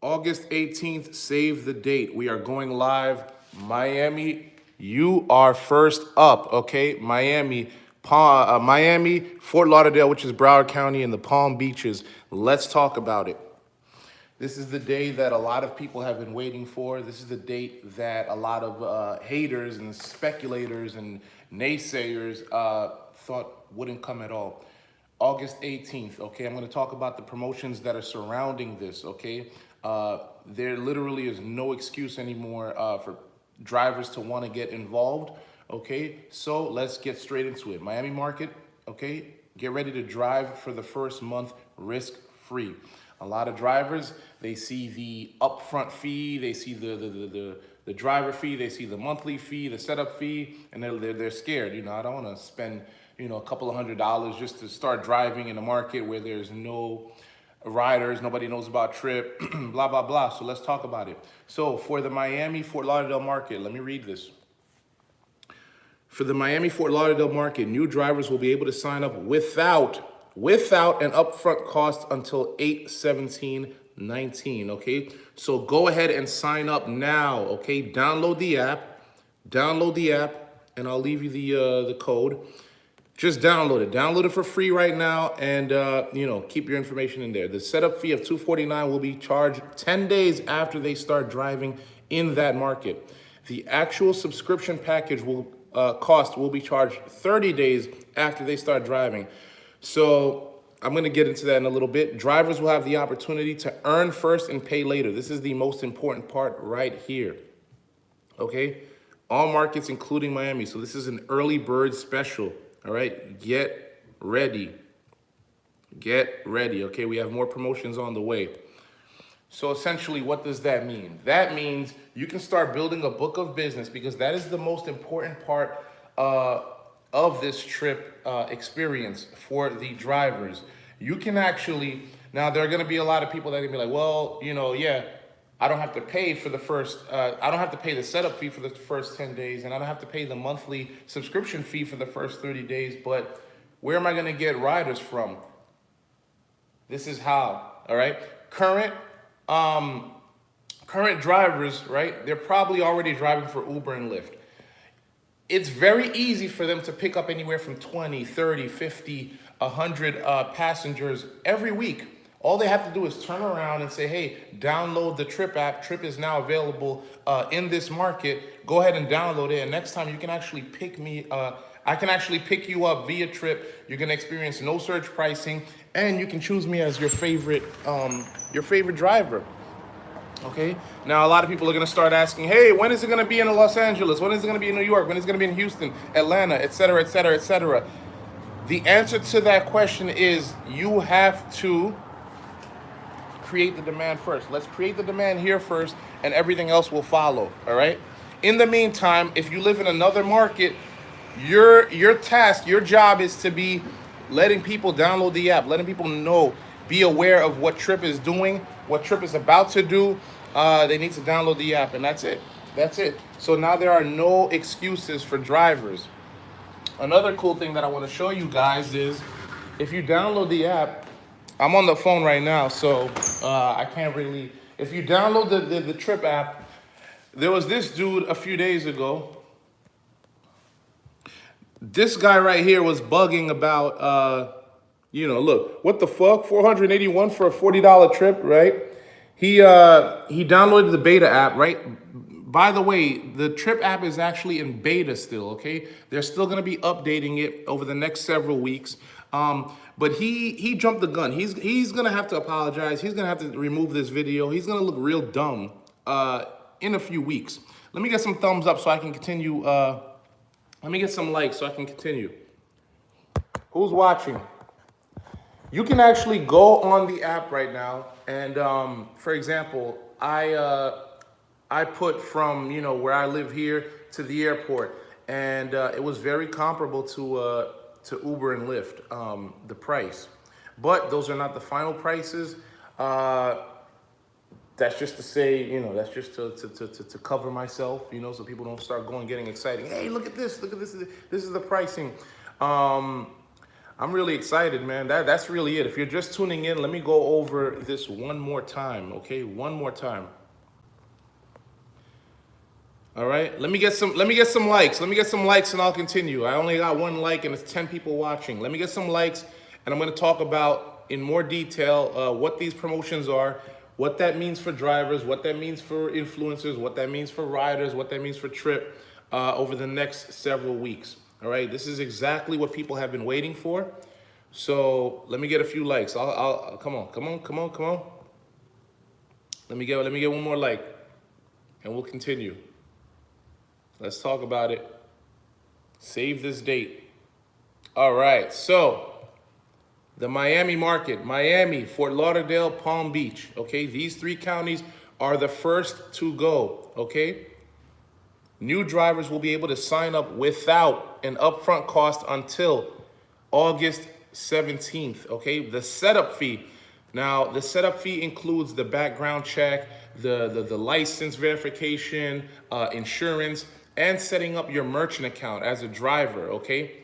August 18th, save the date. We are going live. Miami, you are first up, okay? Miami, Fort Lauderdale, which is Broward County, and the Palm Beaches. Let's talk about it. This is the day that a lot of people have been waiting for. This is the date that a lot of haters and speculators and naysayers thought wouldn't come at all. August 18th, okay? I'm gonna talk about the promotions that are surrounding this, okay? There literally is no excuse anymore for drivers to wanna get involved, okay? So let's get straight into it. Miami market, okay? Get ready to drive for the first month risk-free. A lot of drivers, they see the upfront fee, they see the driver fee, they see the monthly fee, the setup fee, and they're scared. You know, I don't want to spend, you know, a couple of $100s just to start driving in a market where there's no riders, nobody knows about Tryp, blah, blah, blah. So let's talk about it. So for the Miami Fort Lauderdale market, let me read this. For the Miami Fort Lauderdale market, new drivers will be able to sign up without an upfront cost until 8/17/19, okay? So go ahead and sign up now, okay? Download the app, and I'll leave you the code. Just download it for free right now, and you know, keep your information in there. The setup fee of $249 will be charged 10 days after they start driving in that market. The actual subscription package cost will be charged 30 days after they start driving. So I'm going to get into that in a little bit. Drivers will have the opportunity to earn first and pay later. This is the most important part right here. Okay? All markets, including Miami. So this is an early bird special. All right? Get ready. Get ready. Okay? We have more promotions on the way. So essentially, what does that mean? That means you can start building a book of business, because that is the most important part of this Tryp experience for the drivers. You can actually, now there are gonna be a lot of people that are gonna be like, well, you know, yeah, I don't have to pay for the first, I don't have to pay the setup fee for the first 10 days, and I don't have to pay the monthly subscription fee for the first 30 days, but where am I gonna get riders from? This is how, all right? Current drivers, right? They're probably already driving for Uber and Lyft. It's very easy for them to pick up anywhere from 20, 30, 50, 100 passengers every week. All they have to do is turn around and say, hey, download the Tryp app. Tryp is now available in this market. Go ahead and download it. And next time you can actually pick me, I can actually pick you up via Tryp. You're gonna experience no surge pricing, and you can choose me as your favorite driver. Okay, now a lot of people are gonna start asking, hey, when is it gonna be in Los Angeles? When is it gonna be in New York? When is it gonna be in Houston, Atlanta, et cetera, et cetera, et cetera? The answer to that question is you have to create the demand first. Let's create the demand here first, and everything else will follow, all right? In the meantime, if you live in another market, your task, your job is to be letting people download the app, letting people know, be aware of what Tryp is doing, what Tryp is about to do. They need to download the app, and that's it. That's it. So now there are no excuses for drivers. Another cool thing that I want to show you guys is if you download the app, I'm on the phone right now, so I can't really. If you download the Tryp app, there was this dude a few days ago. This guy right here was bugging about, you know, look, what the fuck? $481 for a $40 trip, right? He downloaded the beta app, right? By the way, the Tryp app is actually in beta still, okay? They're still gonna be updating it over the next several weeks. But he jumped the gun. He's gonna have to apologize. He's gonna have to remove this video. He's gonna look real dumb in a few weeks. Let me get some thumbs up so I can continue. Let me get some likes so I can continue. Who's watching? You can actually go on the app right now, and for example, I put from, you know, where I live here to the airport, and it was very comparable to Uber and Lyft, the price. But those are not the final prices. That's just to say, you know, that's just to cover myself, you know, so people don't start getting excited. Hey, look at this, this is the pricing. I'm really excited, man. That's really it. If you're just tuning in, let me go over this one more time, okay? One more time. All right. Let me get some likes. Let me get some likes and I'll continue. I only got one like and it's 10 people watching. Let me get some likes and I'm going to talk about in more detail what these promotions are, what that means for drivers, what that means for influencers, what that means for riders, what that means for Tryp over the next several weeks. All right. This is exactly what people have been waiting for. So let me get a few likes. I'll come on. Let me get one more like and we'll continue. Let's talk about it. Save this date. All right, so the Miami market, Miami, Fort Lauderdale, Palm Beach, okay? These 3 counties are the first to go, okay? New drivers will be able to sign up without an upfront cost until August 17th, okay? The setup fee. Now, the setup fee includes the background check, the license verification, insurance, and setting up your merchant account as a driver, okay?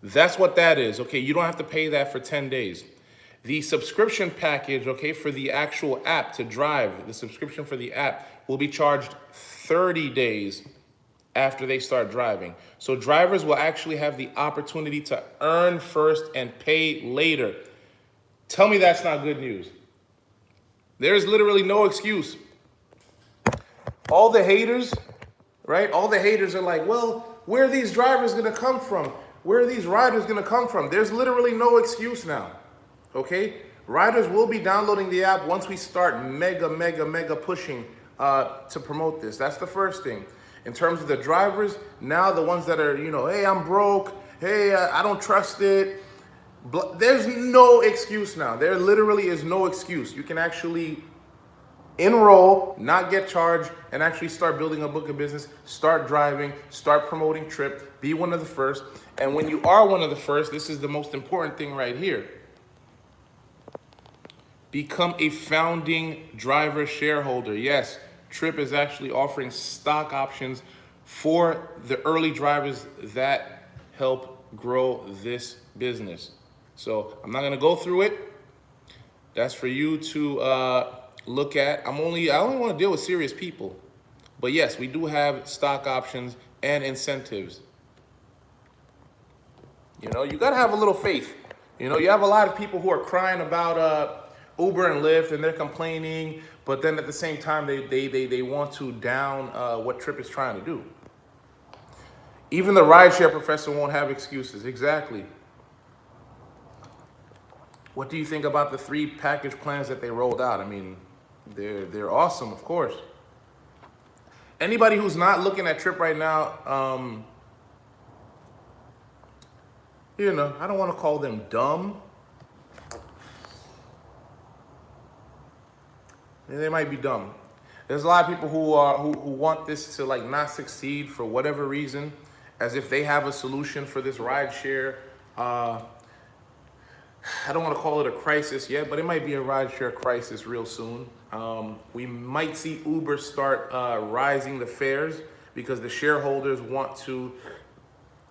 That's what that is, okay? You don't have to pay that for 10 days. The subscription package, okay, for the actual app to drive, the subscription for the app will be charged 30 days after they start driving. So drivers will actually have the opportunity to earn first and pay later. Tell me that's not good news. There's literally no excuse. All the haters, right? All the haters are like, well, where are these drivers gonna come from? Where are these riders gonna come from? There's literally no excuse now, okay? Riders will be downloading the app once we start mega pushing to promote this. That's the first thing. In terms of the drivers, now the ones that are, hey, I'm broke, hey, I don't trust it. There's no excuse now. There literally is no excuse. You can actually enroll, not get charged, and actually start building a book of business, start driving, start promoting Tryp, be one of the first. And when you are one of the first, this is the most important thing right here. Become a founding driver shareholder. Yes, Tryp is actually offering stock options for the early drivers that help grow this business. So I'm not gonna go through it. That's for you to look at. I only want to deal with serious people. But yes, we do have stock options and incentives. You gotta have a little faith. You have a lot of people who are crying about Uber and Lyft and they're complaining, but then at the same time they want to down what Tryp is trying to do. Even the rideshare professor won't have excuses. Exactly. What do you think about the 3 package plans that they rolled out? I mean, they're awesome, of course. Anybody who's not looking at Tryp right now, I don't want to call them dumb. They might be dumb. There's a lot of people who want this to not succeed for whatever reason, as if they have a solution for this rideshare. I don't want to call it a crisis yet, but it might be a rideshare crisis real soon. We might see Uber start rising the fares because the shareholders want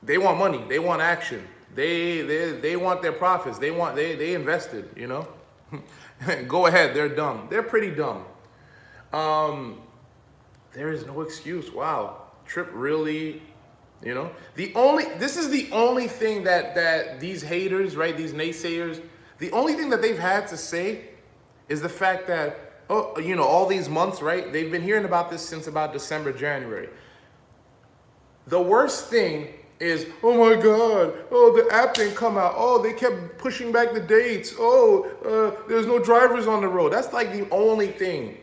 money, they want action, they want their profits, they invested, Go ahead, they're dumb. They're pretty dumb. There is no excuse. Wow, Tryp really. This is the only thing that these haters, right, these naysayers, the only thing that they've had to say is the fact that, all these months, right, they've been hearing about this since about December, January. The worst thing is, oh my God, the app didn't come out. Oh, they kept pushing back the dates. There's no drivers on the road. That's like the only thing.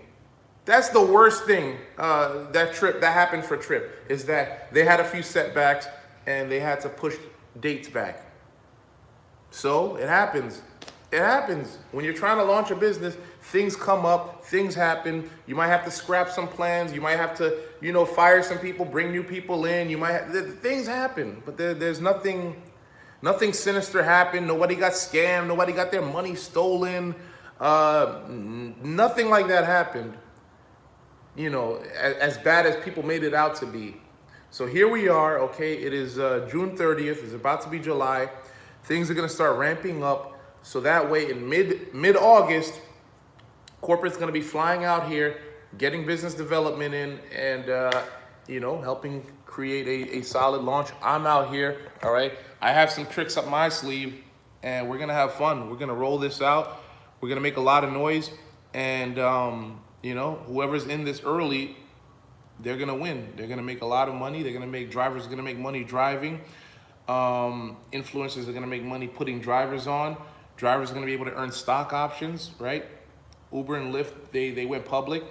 That's the worst thing that happened for Tryp, is that they had a few setbacks and they had to push dates back. So it happens. It happens. When you're trying to launch a business, things come up, things happen. You might have to scrap some plans. You might have to, fire some people, bring new people in. Things happen, but there's nothing sinister happened. Nobody got scammed. Nobody got their money stolen. Nothing like that happened. As bad as people made it out to be. So here we are, okay? It is June 30th. It's about to be July. Things are gonna start ramping up, so that way in mid-August, corporate's gonna be flying out here, getting business development in, and helping create a solid launch. I'm out here, all right? I have some tricks up my sleeve, and we're gonna have fun. We're gonna roll this out. We're gonna make a lot of noise, and whoever's in this early, they're gonna win. They're gonna make a lot of money. Drivers are gonna make money driving. Influencers are gonna make money putting drivers on. Drivers are gonna be able to earn stock options, right? Uber and Lyft, they went public.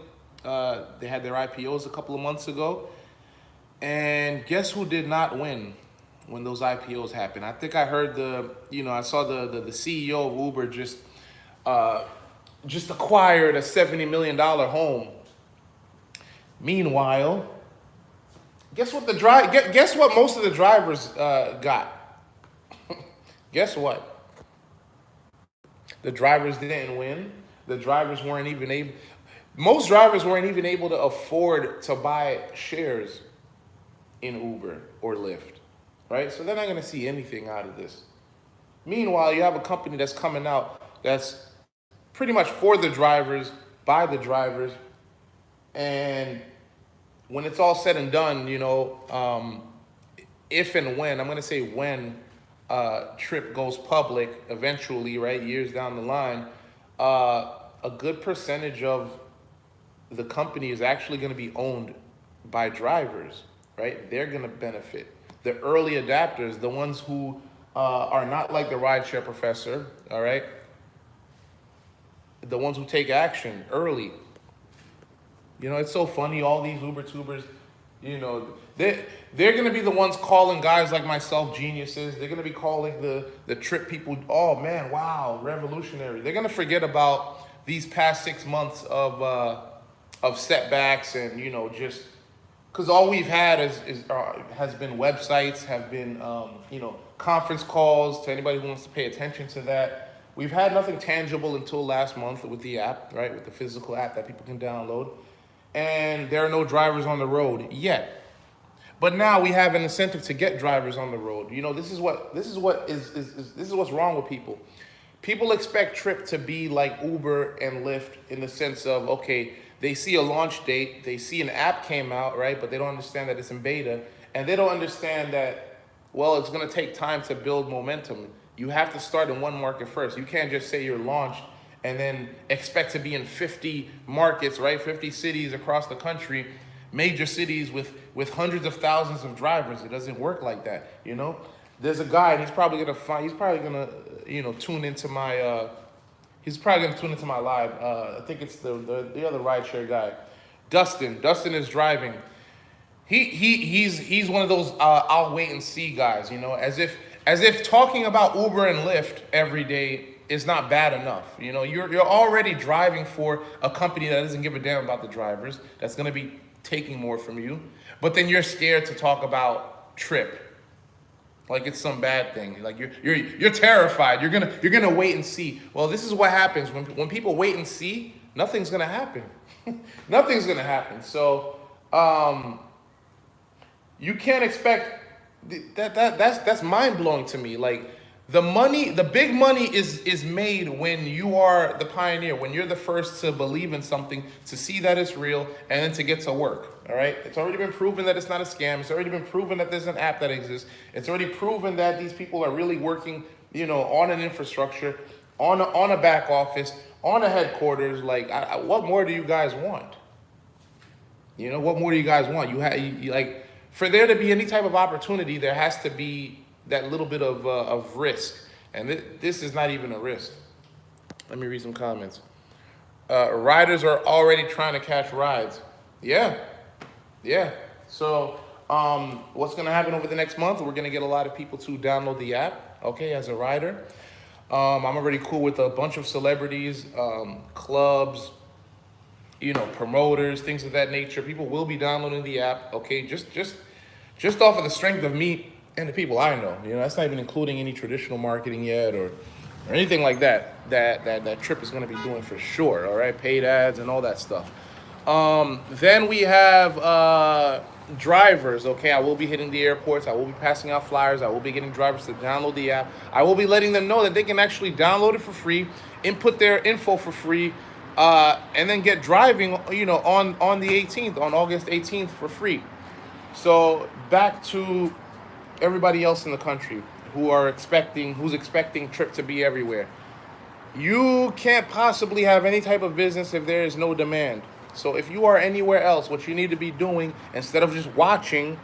They had their IPOs a couple of months ago. And guess who did not win when those IPOs happened? I think I heard I saw the CEO of Uber just acquired a $70 million home. Meanwhile, guess what most of the drivers got? Guess what? The drivers didn't win. The drivers weren't even able. Most drivers weren't even able to afford to buy shares in Uber or Lyft, right? So they're not going to see anything out of this. Meanwhile, you have a company that's coming out that's pretty much for the drivers, by the drivers, and when it's all said and done, if and when, I'm going to say when Tryp goes public eventually, right, years down the line, a good percentage of the company is actually going to be owned by drivers, right? They're going to benefit. The early adapters, the ones who are not like the rideshare professor, all right? The ones who take action early. It's so funny, all these Uber tubers, they're going to be the ones calling guys like myself geniuses. They're going to be calling the Tryp people, oh man, wow, revolutionary. They're going to forget about these past 6 months of setbacks and, just because all we've had has been websites, have been, conference calls to anybody who wants to pay attention to that. We've had nothing tangible until last month with the app, right? With the physical app that people can download. And there are no drivers on the road yet. But now we have an incentive to get drivers on the road. This is what's wrong with people. People expect Tryp to be like Uber and Lyft in the sense of, okay, they see a launch date, they see an app came out, right? But they don't understand that it's in beta. And they don't understand that, well, it's gonna take time to build momentum. You have to start in one market first. You can't just say you're launched and then expect to be in 50 markets, right? 50 cities across the country, major cities with hundreds of thousands of drivers. It doesn't work like that, There's a guy, and he's probably gonna tune into my live. I think it's the other rideshare guy, Dustin. Dustin is driving. He's one of those I'll wait and see guys, as if talking about Uber and Lyft every day is not bad enough. You're already driving for a company that doesn't give a damn about the drivers, that's gonna be taking more from you. But then you're scared to talk about Tryp, like it's some bad thing. Like you're terrified. You're gonna wait and see. Well, this is what happens when people wait and see. Nothing's gonna happen. Nothing's gonna happen. So you can't expect that's mind blowing to me. Like the big money is made when you are the pioneer, when you're the first to believe in something, to see that it's real, and then to get to work. All right, it's already been proven that it's not a scam. It's already been proven that there's an app that exists. It's already proven that these people are really working, on an infrastructure, on a back office, on a headquarters. Like, what more do you guys want? What more do you guys want? Like, for there to be any type of opportunity, there has to be that little bit of risk, and this is not even a risk. Let me read some comments. Riders are already trying to catch rides. Yeah. So what's going to happen over the next month? We're going to get a lot of people to download the app, okay, as a rider. I'm already cool with a bunch of celebrities, clubs, promoters, things of that nature. People will be downloading the app, okay, just off of the strength of me and the people I know. That's not even including any traditional marketing yet or anything like that Tryp is going to be doing for sure, all right? Paid ads and all that stuff. Then we have drivers. Okay, I will be hitting the airports. I will be passing out flyers. I will be getting drivers to download the app. I will be letting them know that they can actually download it for free, input their info for free, and then get driving. On the 18th, on August 18th, for free. So back to everybody else in the country who's expecting Tryp to be everywhere. You can't possibly have any type of business if there is no demand. So if you are anywhere else, what you need to be doing, instead of just watching,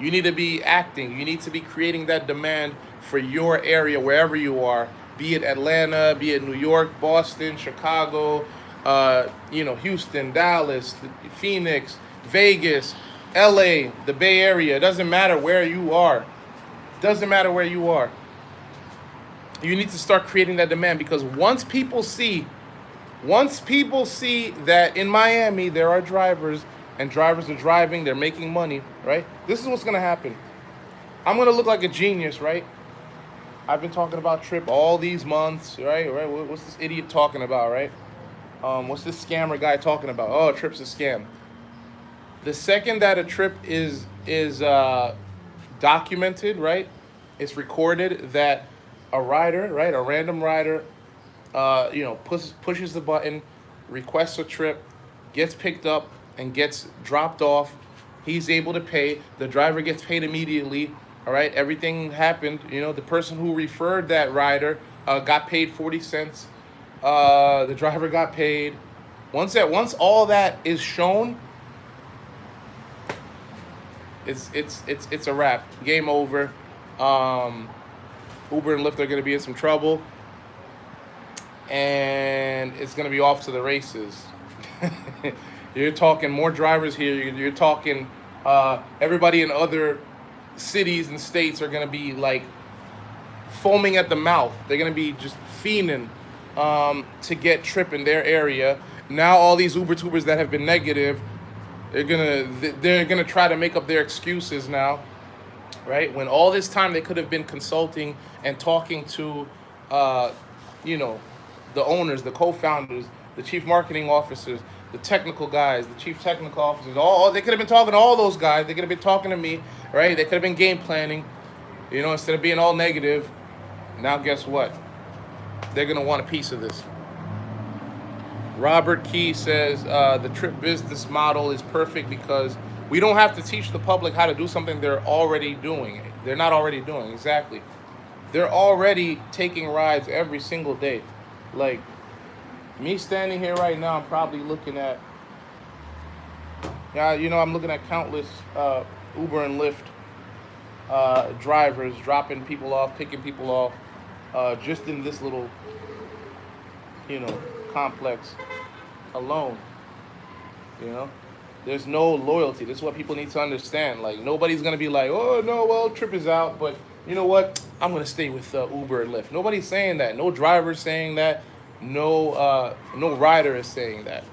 you need to be acting. You need to be creating that demand for your area, wherever you are, be it Atlanta, be it New York, Boston, Chicago, Houston, Dallas, Phoenix, Vegas, LA, the Bay Area. It doesn't matter where you are. Doesn't matter where you are. You need to start creating that demand, because once people see that in Miami there are drivers, and drivers are driving, they're making money, right? This is what's gonna happen. I'm gonna look like a genius, right? I've been talking about Tryp all these months, right? What's this idiot talking about, right? What's this scammer guy talking about? Oh, Tryp's a scam. The second that a Tryp is documented, right? It's recorded that a rider, right, a random rider, pushes the button, requests a Tryp, gets picked up and gets dropped off. He's able to pay. The driver gets paid immediately. All right, everything happened. The person who referred that rider got paid 40 cents. The driver got paid. Once all that is shown, it's a wrap. Game over. Uber and Lyft are going to be in some trouble, and it's going to be off to the races. You're talking more drivers here. You're talking everybody in other cities and states are going to be like foaming at the mouth. They're going to be just fiending to get Tryp in their area. Now all these Uber tubers that have been negative, they're gonna try to make up their excuses now, right? When all this time they could have been consulting and talking to, the owners, the co-founders, the chief marketing officers, the technical guys, the chief technical officers. All they could have been talking to all those guys. They could have been talking to me, right? They could have been game planning, instead of being all negative. Now guess what? They're gonna want a piece of this. Robert Key says the Tryp business model is perfect because we don't have to teach the public how to do something they're already doing. They're not already doing, exactly. They're already taking rides every single day. Like, me standing here right now, I'm probably looking at, I'm looking at countless Uber and Lyft drivers dropping people off, picking people off, just in this little, complex alone. There's no loyalty. This is what people need to understand. Like, nobody's gonna be like, oh no, well, Tryp is out, but you know what, I'm gonna stay with Uber and Lyft. Nobody's saying that. No driver's saying that. No rider is saying that.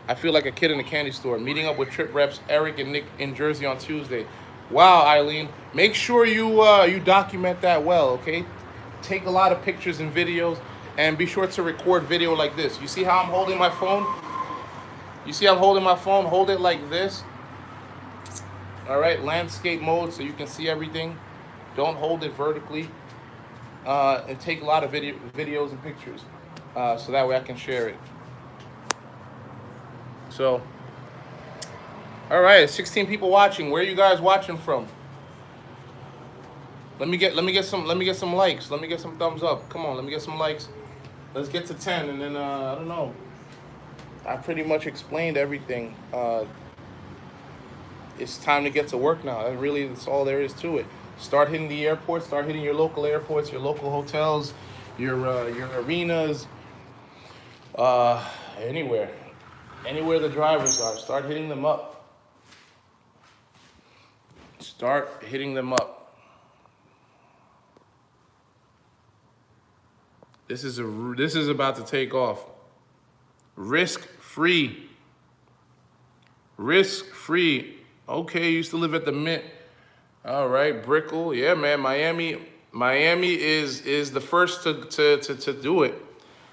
I feel like a kid in a candy store meeting up with Tryp reps Eric and Nick in Jersey on Tuesday. Wow, Eileen, make sure you document that well, okay? Take a lot of pictures and videos. And be sure to record video like this. You see how I'm holding my phone? Hold it like this. All right, landscape mode so you can see everything. Don't hold it vertically. And take a lot of videos and pictures so that way I can share it. So, all right, 16 people watching. Where are you guys watching from? Let me get some likes. Let me get some thumbs up. Come on, let me get some likes. Let's get to 10, and then I don't know. I pretty much explained everything. It's time to get to work now. That's all there is to it. Start hitting the airports. Start hitting your local airports, your local hotels, your arenas, anywhere the drivers are. Start hitting them up. Start hitting them up. This is about to take off. Risk-free. Risk-free. Okay, you used to live at the Mint. All right, Brickell. Yeah, man, Miami is the first to do it.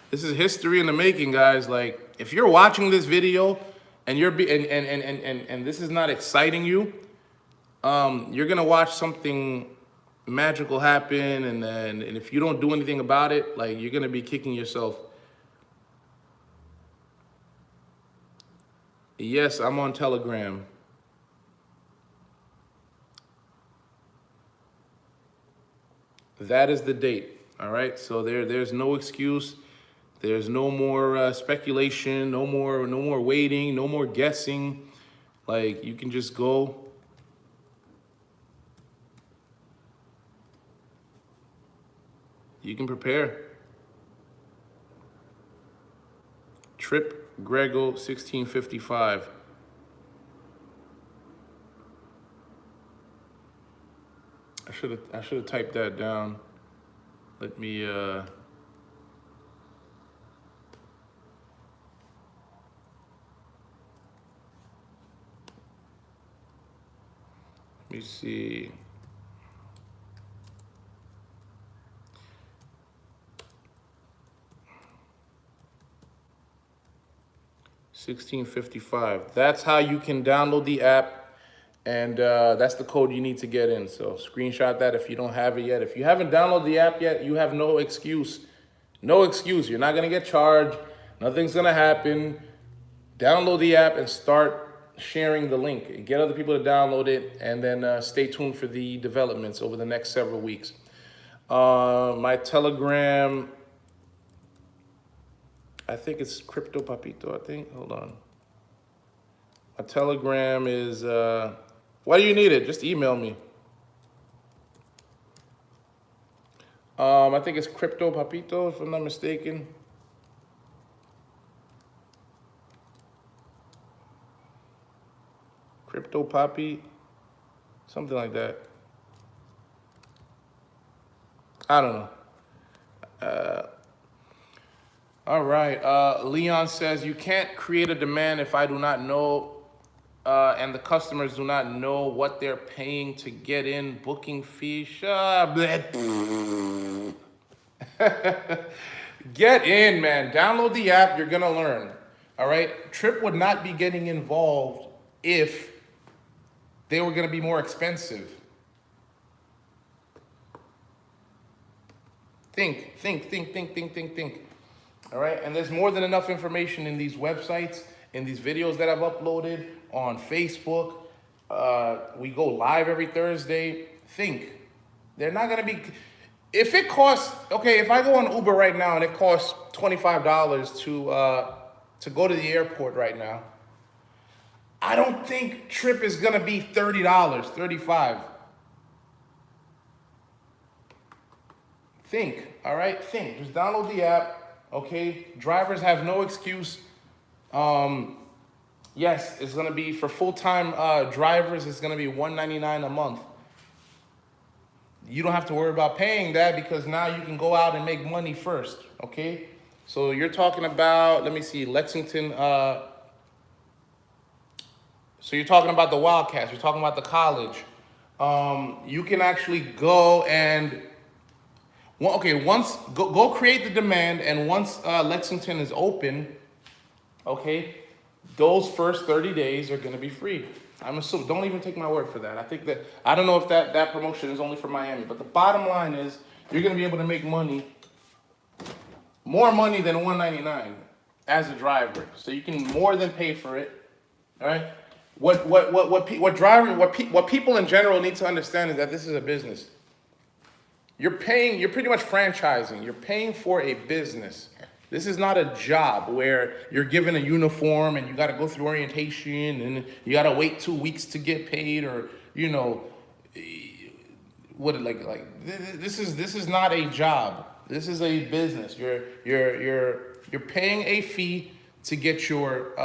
This is history in the making, guys. Like, If you're watching this video and and this is not exciting you, you're gonna watch something magical happen, and if you don't do anything about it, like, you're gonna be kicking yourself. Yes, I'm on Telegram. That is the date. All right. So there's no excuse. There's no more speculation. No more waiting. No more guessing. Like, you can just go. You can prepare. Tryp Grego 1655. I should have typed that down. Let me let me see. $16.55. That's how you can download the app, and that's the code you need to get in. So screenshot that if you don't have it yet. If you haven't downloaded the app yet, you have no excuse. No excuse. You're not gonna get charged. Nothing's gonna happen. Download the app and start sharing the link. Get other people to download it, and then stay tuned for the developments over the next several weeks. My Telegram, I think it's Crypto Papito, I think. Hold on. My Telegram is, why do you need it? Just email me. I think it's Crypto Papito, if I'm not mistaken. Crypto Poppy, something like that. I don't know. All right. Leon says, you can't create a demand if I do not know, and the customers do not know what they're paying to get in. Booking fee. Get in, man. Download the app. You're going to learn. All right. Tryp would not be getting involved if they were going to be more expensive. Think. All right, and there's more than enough information in these websites, in these videos that I've uploaded on Facebook. We go live every Thursday. Think. They're not gonna be, if it costs, okay, if I go on Uber right now and it costs $25 to go to the airport right now, I don't think Tryp is gonna be $30, $35. Think, all right? Think. Just download the app. Okay, drivers have no excuse. Yes, it's gonna be for full-time drivers. It's gonna be $199 a month. You don't have to worry about paying that because now you can go out and make money first. Okay, so you're talking about, let me see, Lexington. So you're talking about the Wildcats. You're talking about the college. You can actually go and. Well, okay, once go create the demand, and once Lexington is open, okay, those first 30 days are going to be free. I'm assuming. Don't even take my word for that. I think that, I don't know if that promotion is only for Miami, but the bottom line is you're going to be able to make money, more money than $199 as a driver. So you can more than pay for it. All right. What people in general need to understand is that this is a business. You're pretty much franchising. You're paying for a business. This is not a job where you're given a uniform and you got to go through orientation and you got to wait 2 weeks to get paid, or, you know, this is not a job. This is a business. You're paying a fee to get your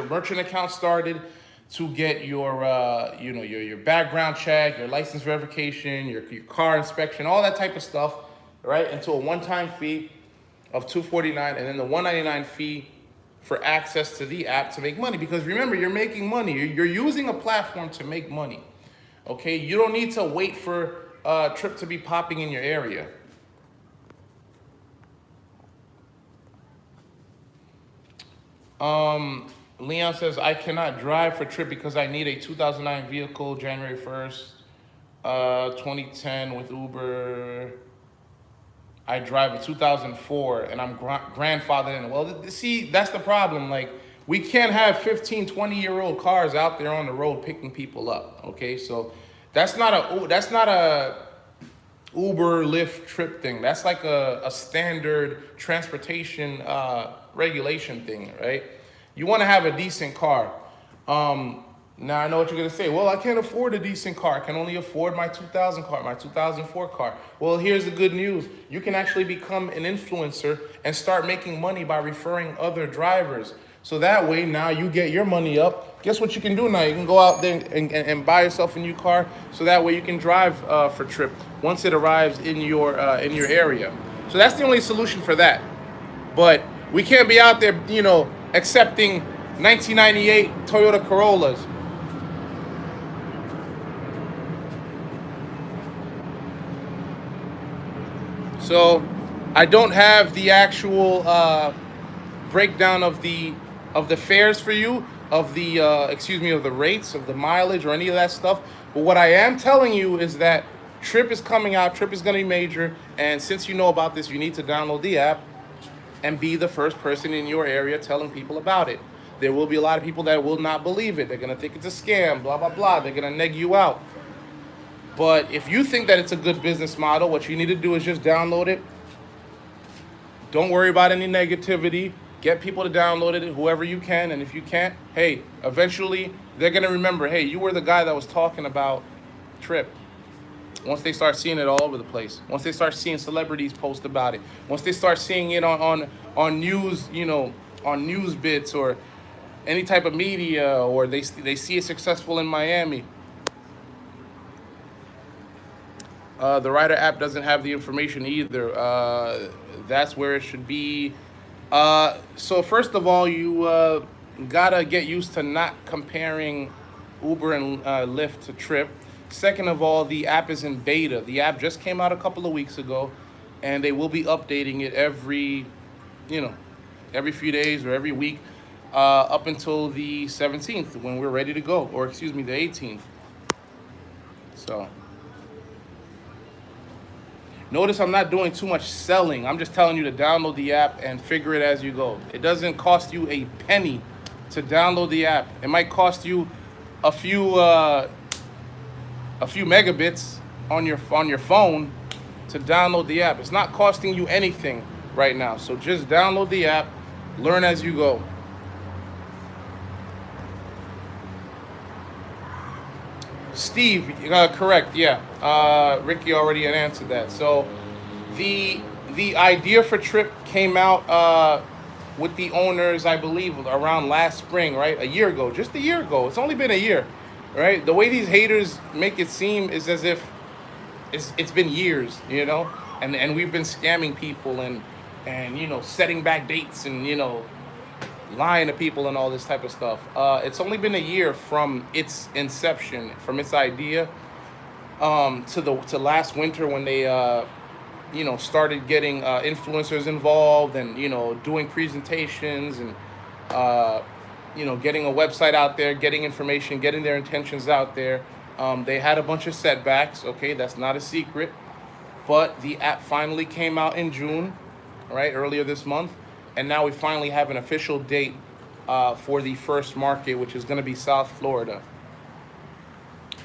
merchant account started, to get your your background check, your license verification, your car inspection, all that type of stuff, right? Into a one-time fee of $249, and then the $199 fee for access to the app to make money. Because remember, you're making money. You're using a platform to make money. Okay, you don't need to wait for Tryp to be popping in your area. Leon says, I cannot drive for Tryp because I need a 2009 vehicle, January 1st, 2010 with Uber. I drive a 2004 and I'm grandfathered in. Well, see, that's the problem. Like, we can't have 15, 20-year-old cars out there on the road picking people up. Okay, so that's not a Uber, Lyft, Tryp thing. That's like a standard transportation regulation thing, right? You want to have a decent car. Now I know what you're gonna say. Well, I can't afford a decent car. I can only afford my 2000 car, my 2004 car. Well, here's the good news. You can actually become an influencer and start making money by referring other drivers. So that way, now you get your money up. Guess what you can do now? You can go out there and buy yourself a new car. So that way you can drive for Tryp once it arrives in your area. So that's the only solution for that. But we can't be out there, accepting 1998 Toyota Corollas. So I don't have the actual breakdown of the fares for you, of the of the rates, of the mileage, or any of that stuff. But what I am telling you is that Tryp is coming out. Tryp is going to be major, and since you know about this, you need to download the app and be the first person in your area telling people about it. There will be a lot of people that will not believe it. They're going to think it's a scam, blah, blah, blah. They're going to neg you out. But if you think that it's a good business model, what you need to do is just download it. Don't worry about any negativity. Get people to download it, whoever you can. And if you can't, hey, eventually they're going to remember, hey, you were the guy that was talking about Tryp. Once they start seeing it all over the place, once they start seeing celebrities post about it, once they start seeing it on news, on news bits or any type of media, or they see it successful in Miami. The Rider app doesn't have the information either. That's where it should be. So first of all, you gotta get used to not comparing Uber and Lyft to Tryp. Second of all, the app is in beta. The app just came out a couple of weeks ago, and they will be updating it every few days or every week up until the 17th when we're ready to go, or excuse me, the 18th. So notice I'm not doing too much selling. I'm just telling you to download the app and figure it as you go. It doesn't cost you a penny to download the app. It might cost you a few megabits on your phone to download the app. It's not costing you anything right now. So just download the app, learn as you go. Steve, correct, yeah. Ricky already had answered that. So the idea for Tryp came out with the owners, I believe, around last spring, right? A year ago, just a year ago. It's only been a year, right? The way these haters make it seem is as if it's been years, and we've been scamming people and setting back dates and lying to people and all this type of stuff. It's only been a year from its inception, from its idea, to last winter when they started getting influencers involved and doing presentations and getting a website out there, getting information, getting their intentions out there. They had a bunch of setbacks. Okay, that's not a secret, but the app finally came out in June, right, earlier this month. And now we finally have an official date for the first market, which is going to be South Florida.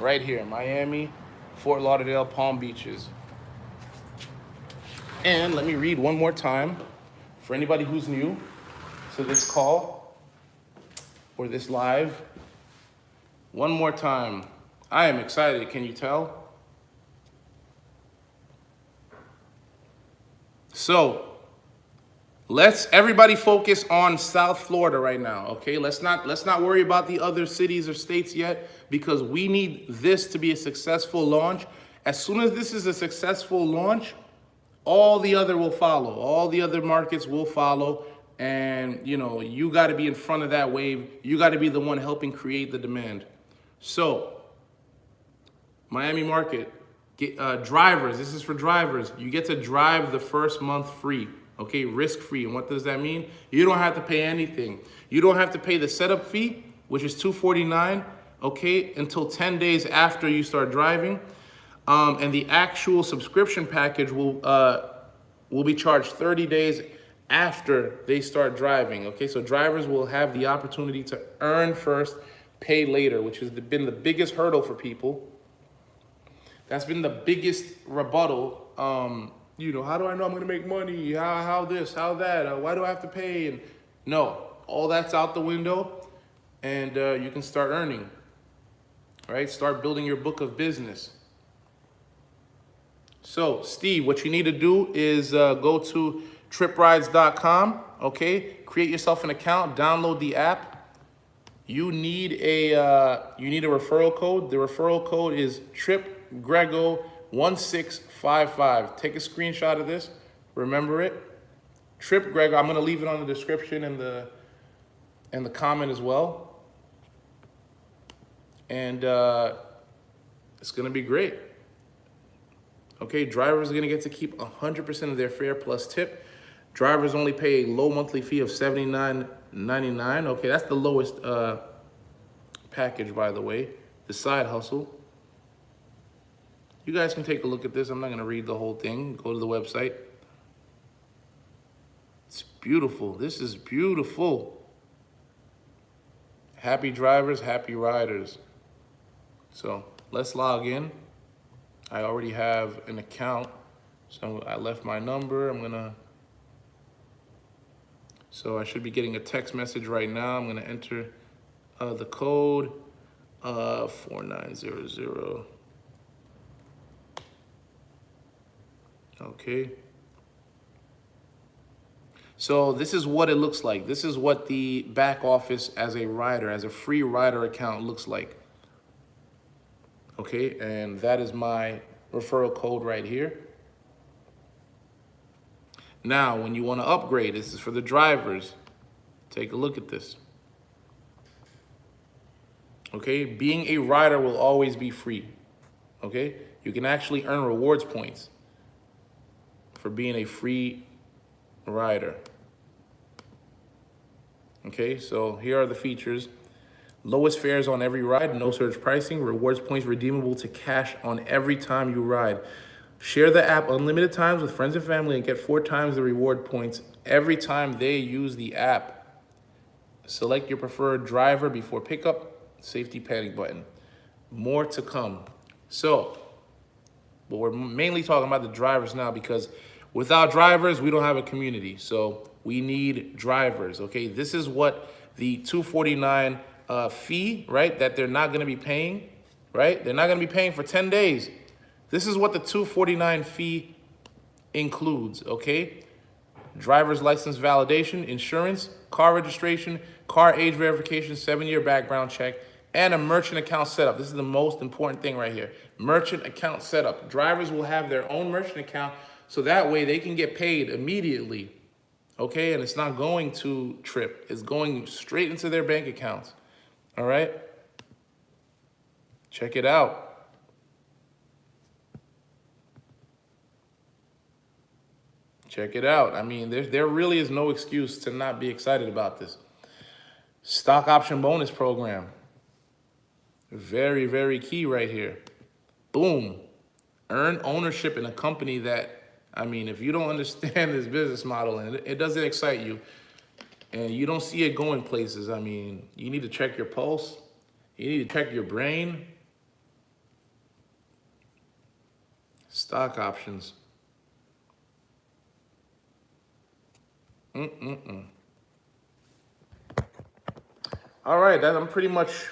Right here, Miami, Fort Lauderdale, Palm Beaches. And let me read one more time for anybody who's new to this call or this live. One more time. I am excited, can you tell? So, let's everybody focus on South Florida right now, okay? Let's not worry about the other cities or states yet, because we need this to be a successful launch. As soon as this is a successful launch, all the other will follow. All the other markets will follow, and you got to be in front of that wave. You got to be the one helping create the demand. So, Miami market, drivers. This is for drivers. You get to drive the first month free. Okay, risk-free. And what does that mean? You don't have to pay anything. You don't have to pay the setup fee, which is $249, okay, until 10 days after you start driving. And the actual subscription package will be charged 30 days after they start driving. Okay, so drivers will have the opportunity to earn first, pay later, which has been the biggest hurdle for people. That's been the biggest rebuttal. You know, how do I know I'm gonna make money? How this, how that? Why do I have to pay? And no, all that's out the window, and you can start earning. Right? Start building your book of business. So, Steve, what you need to do is go to tryprides.com, okay? Create yourself an account, download the app. You need a referral code. The referral code is TrypGrego1655. Take a screenshot of this. Remember it. Tryp Grego. I'm gonna leave it on the description and the comment as well. And it's gonna be great. Okay, drivers are gonna get to keep 100% of their fare plus tip. Drivers only pay a low monthly fee of $79.99. Okay, that's the lowest package, by the way, the side hustle. You guys can take a look at this. I'm not gonna read the whole thing. Go to the website. It's beautiful. This is beautiful. Happy drivers, happy riders. So let's log in. I already have an account, so I left my number. So I should be getting a text message right now. I'm gonna enter the code 4900. Okay. So this is what it looks like. This is what the back office as a rider, as a free rider account looks like. Okay, and that is my referral code right here. Now, when you want to upgrade, this is for the drivers. Take a look at this. Okay, being a rider will always be free. Okay, you can actually earn rewards points for being a free rider. Okay, so here are the features. Lowest fares on every ride, no surge pricing, rewards points redeemable to cash on every time you ride. Share the app unlimited times with friends and family and get 4 times the reward points every time they use the app. Select your preferred driver before pickup, safety panic button. More to come. So, but we're mainly talking about the drivers now because without drivers, we don't have a community. So we need drivers, okay? This is what the $249 fee, right, that they're not gonna be paying, right? They're not gonna be paying for 10 days. This is what the $249 fee includes, okay? Driver's license validation, insurance, car registration, car age verification, 7-year background check, and a merchant account setup. This is the most important thing right here. Merchant account setup. Drivers will have their own merchant account so that way they can get paid immediately, okay? And it's not going to Tryp. It's going straight into their bank accounts. All right, check it out. Check it out. I mean, there really is no excuse to not be excited about this. Stock option bonus program. Very, very key right here. Boom. Earn ownership in a company that, I mean, if you don't understand this business model and it doesn't excite you, and you don't see it going places, I mean, you need to check your pulse. You need to check your brain. Stock options. All right, I'm pretty much,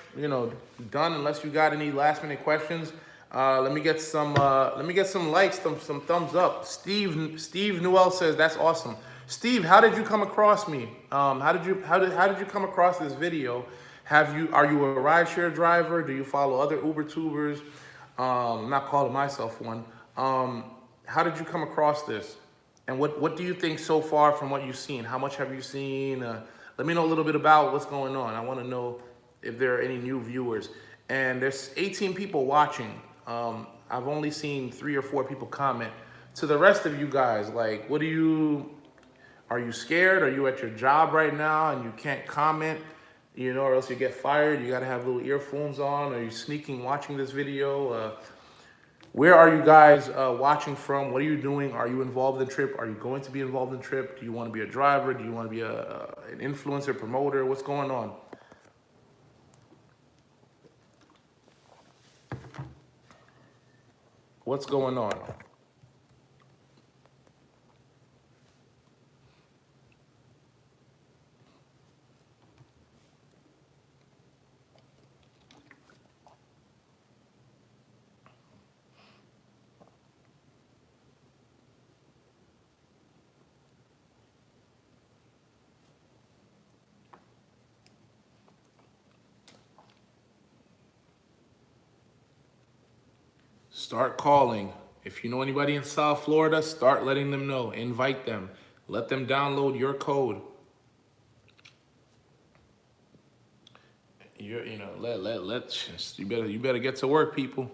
done. Unless you got any last minute questions, let me get some likes, some thumbs up. Steve Newell says that's awesome. Steve, how did you come across me? How did you come across this video? Are you a rideshare driver? Do you follow other Uber tubers? I'm not calling myself one. How did you come across this? And what do you think so far from what you've seen? How much have you seen? Let me know a little bit about what's going on. I want to know if there are any new viewers. And there's 18 people watching. I've only seen 3 or 4 people comment. To the rest of you guys, like, what do you Are you scared? Are you at your job right now and you can't comment, or else you get fired? You got to have little earphones on. Are you sneaking watching this video? Where are you guys watching from? What are you doing? Are you involved in Tryp? Are you going to be involved in Tryp? Do you want to be a driver? Do you want to be an influencer, promoter? What's going on? What's going on? Start calling. If you know anybody in South Florida, start letting them know. Invite them. Let them download your code. You better get to work, people.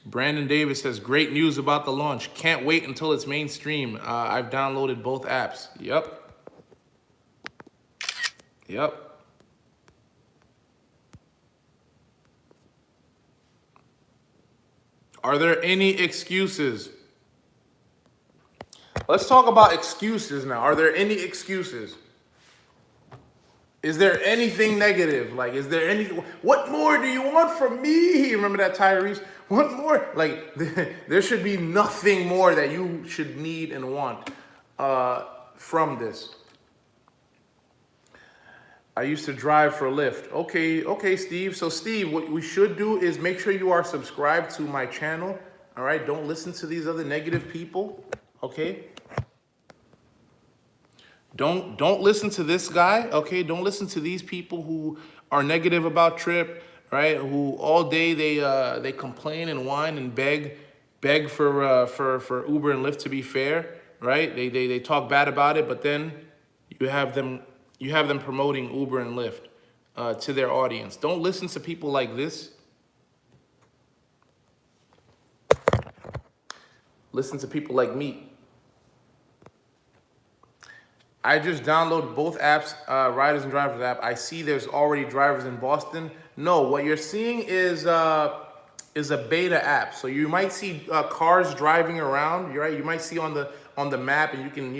Brandon Davis says, great news about the launch. Can't wait until it's mainstream. I've downloaded both apps. Yep. Are there any excuses? Let's talk about excuses now. Are there any excuses? Is there anything negative? Like, is there anything? What more do you want from me? Remember that Tyrese? What more? Like, there should be nothing more that you should need and want from this. I used to drive for Lyft. Okay, Steve. So, Steve, what we should do is make sure you are subscribed to my channel. All right? Don't listen to these other negative people. Okay? Don't listen to this guy. Okay? Don't listen to these people who are negative about Tryp, right? Who all day they complain and whine and beg for Uber and Lyft to be fair, right? They talk bad about it, but then you have them promoting Uber and Lyft to their audience. Don't listen to people like this. Listen to people like me. I just downloaded both apps, Riders and Drivers app. I see there's already drivers in Boston. No, what you're seeing is a beta app. So you might see cars driving around. Right? You might see on the map, and you can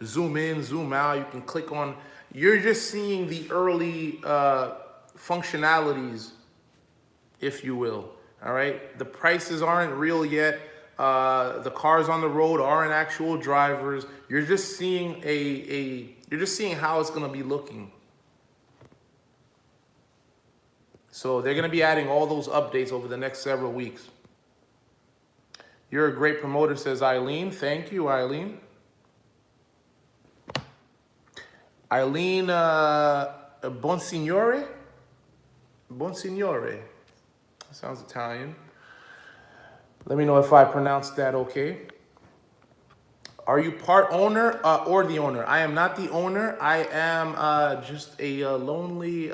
zoom in, zoom out. You can click on. You're just seeing the early functionalities, if you will. All right. The prices aren't real yet. The cars on the road aren't actual drivers. You're just seeing you're just seeing how it's going to be looking. So they're going to be adding all those updates over the next several weeks. You're a great promoter, says Eileen. Thank you, Eileen. Eileen Bonsignore? Bonsignore. That sounds Italian. Let me know if I pronounced that okay. Are you part owner or the owner? I am not the owner. I am just a lonely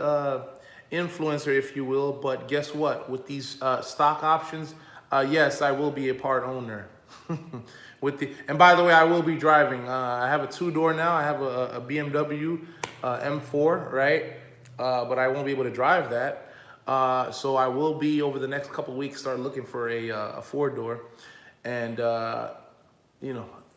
influencer, if you will. But guess what? With these stock options, yes, I will be a part owner. And by the way, I will be driving. I have a 2-door now. I have a BMW M4, right? But I won't be able to drive that. So I will be, over the next couple of weeks, start looking for a 4-door and,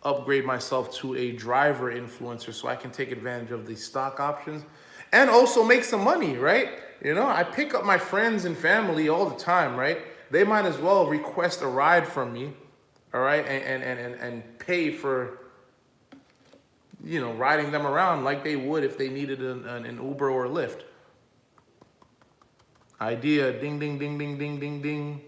upgrade myself to a driver influencer so I can take advantage of the stock options and also make some money, right? I pick up my friends and family all the time, right? They might as well request a ride from me, all right? And pay for, riding them around like they would if they needed an Uber or a Lyft. Idea, ding, ding, ding, ding, ding, ding, ding.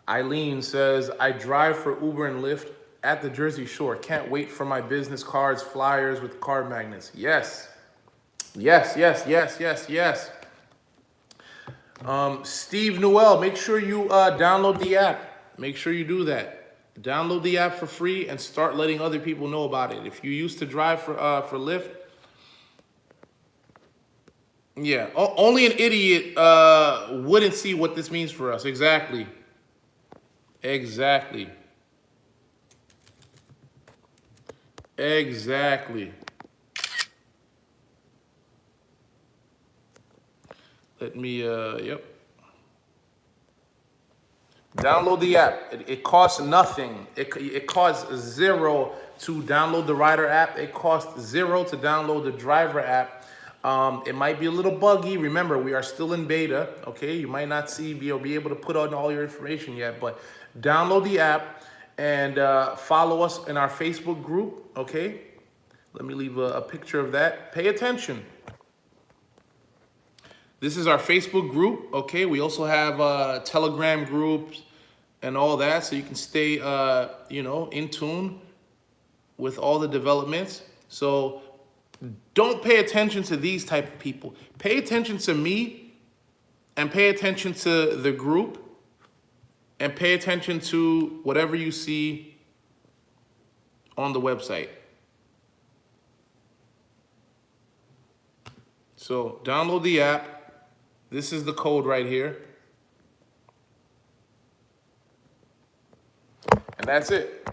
Eileen says, I drive for Uber and Lyft at the Jersey Shore. Can't wait for my business cards, flyers with card magnets. Yes. Yes. Steve Newell, make sure you download the app. Make sure you do that. Download the app for free and start letting other people know about it. If you used to drive for Lyft, yeah, only an idiot wouldn't see what this means for us. Exactly. Exactly. Exactly. Let me, yep. Download the app. It costs nothing. It costs zero to download the Rider app. It costs zero to download the Driver app. It might be a little buggy. Remember, we are still in beta. Okay, you might not be able to put on all your information yet, but download the app and follow us in our Facebook group. Okay, let me leave a picture of that. Pay attention. This is our Facebook group, okay? We also have Telegram groups and all that, so you can stay, in tune with all the developments. So don't pay attention to these type of people. Pay attention to me and pay attention to the group and pay attention to whatever you see on the website. So download the app. This is the code right here. And that's it.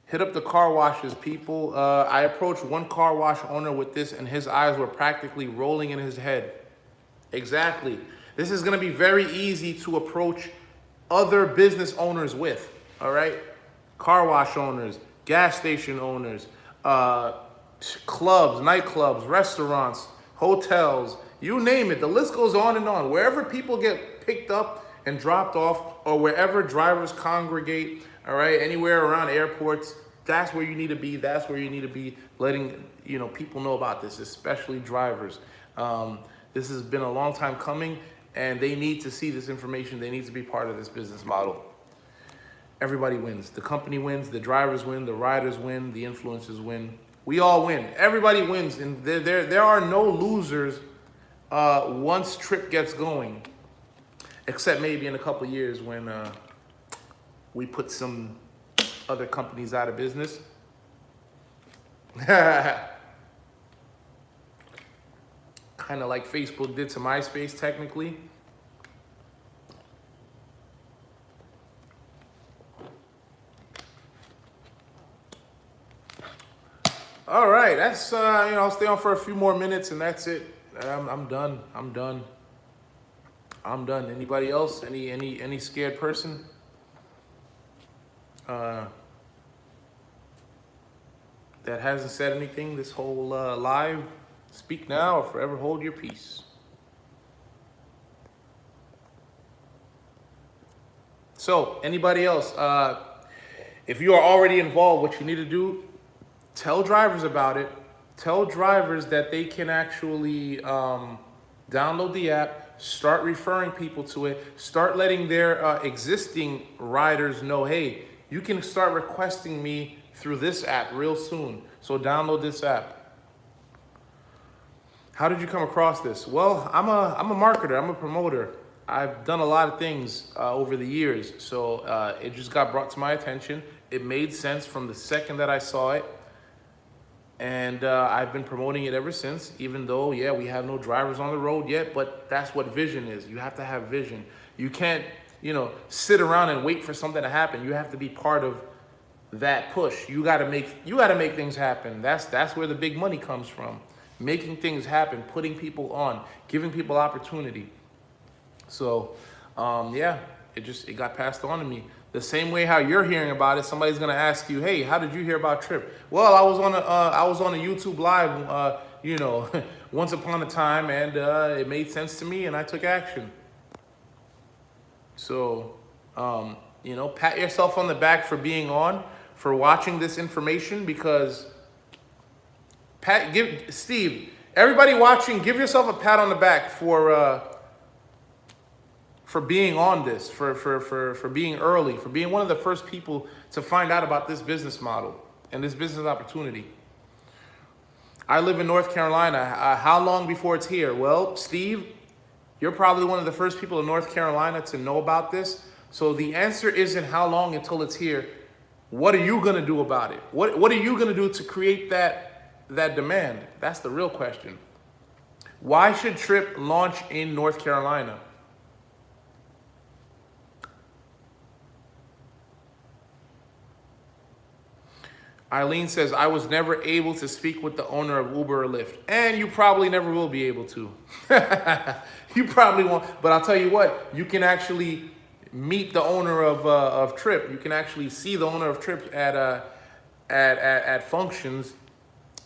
Hit up the car washes, people. I approached one car wash owner with this and his eyes were practically rolling in his head. Exactly. This is gonna be very easy to approach other business owners with, all right? Car wash owners, gas station owners, clubs, nightclubs, restaurants, hotels, you name it. The list goes on and on. Wherever people get picked up and dropped off or wherever drivers congregate, all right, anywhere around airports, that's where you need to be. That's where you need to be letting, people know about this, especially drivers. This has been a long time coming and they need to see this information. They need to be part of this business model. Everybody wins. The company wins, the drivers win, the riders win, the influencers win. We all win. Everybody wins, and there are no losers once Tryp gets going, except maybe in a couple years when we put some other companies out of business. Kind of like Facebook did to MySpace, technically. All right, that's I'll stay on for a few more minutes and that's it. I'm done. Anybody else? Any scared person? That hasn't said anything this whole live? Speak now or forever hold your peace. So, anybody else? If you are already involved, what you need to do, tell drivers about it. Tell drivers that they can actually download the app, start referring people to it, start letting their existing riders know, hey, you can start requesting me through this app real soon. So download this app. How did you come across this? Well, I'm a marketer, I'm a promoter. I've done a lot of things over the years. So it just got brought to my attention. It made sense from the second that I saw it. And I've been promoting it ever since, even though, yeah, we have no drivers on the road yet, but that's what vision is. You have to have vision. You can't, sit around and wait for something to happen. You have to be part of that push. You gotta make things happen. That's where the big money comes from. Making things happen, putting people on, giving people opportunity. So, yeah, it got passed on to me. The same way how you're hearing about it, somebody's gonna ask you, "Hey, how did you hear about Tryp?" Well, I was on a YouTube live, once upon a time, and it made sense to me, and I took action. So, pat yourself on the back for being on, for watching this information, because Steve, everybody watching, give yourself a pat on the back for being on this, for being early, for being one of the first people to find out about this business model and this business opportunity. I live in North Carolina. How long before it's here? Well, Steve, you're probably one of the first people in North Carolina to know about this. So the answer isn't how long until it's here. What are you gonna do about it? What are you gonna do to create that demand? That's the real question. Why should Tryp launch in North Carolina? Eileen says, I was never able to speak with the owner of Uber or Lyft. And you probably never will be able to. You probably won't. But I'll tell you what, you can actually meet the owner of Tryp. You can actually see the owner of Tryp at functions.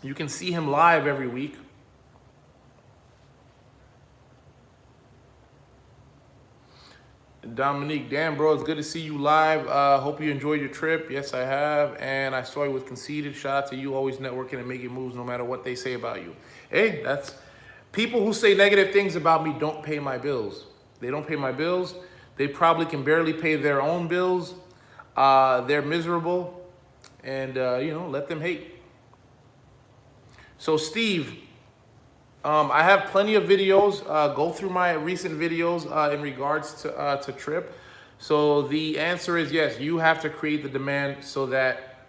You can see him live every week. Dominique, damn, bro, it's good to see you live. Hope you enjoyed your trip. Yes, I have. And I saw you with Conceited. Shout out to you, always networking and making moves no matter what they say about you. Hey, that's people who say negative things about me don't pay my bills. They don't pay my bills. They probably can barely pay their own bills. They're miserable. And, let them hate. So, Steve, I have plenty of videos. Go through my recent videos in regards to Tryp. So the answer is yes, you have to create the demand so that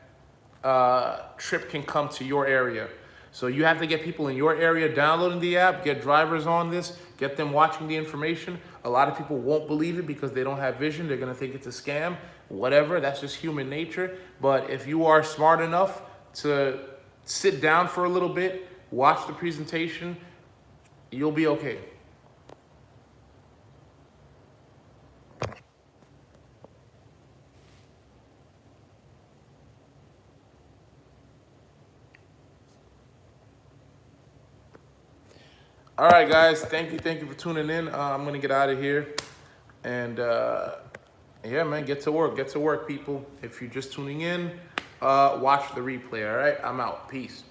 Tryp can come to your area. So you have to get people in your area downloading the app, get drivers on this, get them watching the information. A lot of people won't believe it because they don't have vision. They're going to think it's a scam, whatever. That's just human nature. But if you are smart enough to sit down for a little bit, watch the presentation, you'll be okay. All right, guys. Thank you for tuning in. I'm gonna get out of here, and yeah, man, get to work, people. If you're just tuning in, watch the replay. All right, I'm out. Peace.